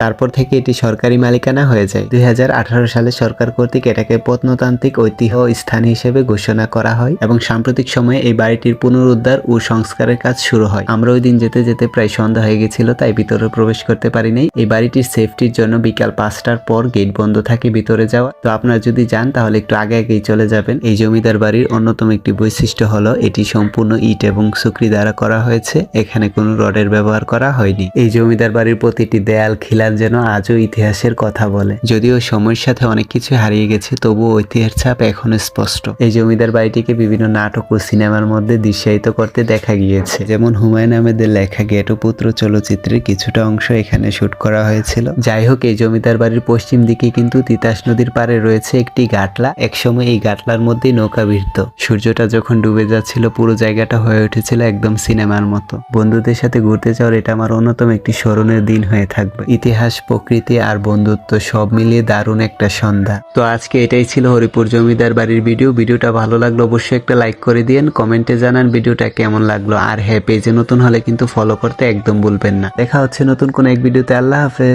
তারপর থেকে এটি সরকারি মালিকানা হয়ে যায়। 2018 সালে সরকার কর্তৃক এটাকে প্রত্নতান্ত্রিক ঐতিহ্য স্থান হিসেবে ঘোষণা করা হয় এবং সাম্প্রতিক সময়ে এই বাড়িটির পুনরুদ্ধার ও সংস্কারের কাজ শুরু হয়। আমরা ওই দিন যেতে যেতে প্রায় সন্ধ্যা হয়ে গেছিল, তাই ভিতরে প্রবেশ করতে পারি নাই। এই বাড়িটির সেফটির জন্য বিকাল 5টার পর গেট বন্ধ থাকে ভিতরে যাওয়া। তো আপনারা যদি যান তাহলে একটু আগে আগেই চলে যাবেন। এই জমিদার বাড়ির অন্যতম একটি বৈশিষ্ট্য হলো এটি সম্পূর্ণ ইট এবং সুকরি দ্বারা করা হয়েছে, এখানে কোনো রডের ব্যবহার করা হয়নি। এই জমিদার বাড়ির প্রতিটি দেয়াল খিলান যেন আজও ইতিহাসের কথা বলে। যদিও সময়ের সাথে অনেক কিছু হারিয়ে গেছে, তবুও ঐতিহ্যের ছাপ এখনো স্পষ্ট। এই জমিদার বাড়িটিকে বিভিন্ন নাটক ও সিনেমার মধ্যে দৃশ্যায়িত করতে দেখা গিয়েছে, যেমন হুমায়ুন আহমেদের লেখা ঘেটুপুত্র চলচ্চিত্রের কিছুটা অংশ এখানে শুট করা হয়েছিল। যাই হোক, এই জমিদার বাড়ির পশ্চিম দিকে কিন্তু তিতাস নদীর পাড়ে রয়েছে একটি গাটলা। একসময় এই গাটলার মধ্যেই নৌকা ভিড়ত। সূর্যটা যখন ডুবে যাচ্ছিল পুরো জায়গাটা হয়ে উঠেছিল একদম সিনেমার মতো। বন্ধুদের সাথে ঘুরতে যাওয়ার এটা আমার অন্যতম একটি স্মরণের দিন হয়ে থাকবে। ইতিহাস, প্রকৃতি আর বন্ধুত্ব সব মিলিয়ে দারুণ একটা সন্ধ্যা। তো আজকে এটাই ছিল হরিপুর জমিদার বাড়ির ভিডিওটা ভালো লাগলো অবশ্যই একটা লাইক করে দিয়েন, কমেন্টে জানান ভিডিওটা কেমন লাগলো। আর হ্যাঁ, পেজে নতুন হলে কিন্তু ফলো করতে একদম ভুলবেন না। দেখা হচ্ছে নতুন কোন এক ভিডিওতে। আল্লাহ হাফেজ।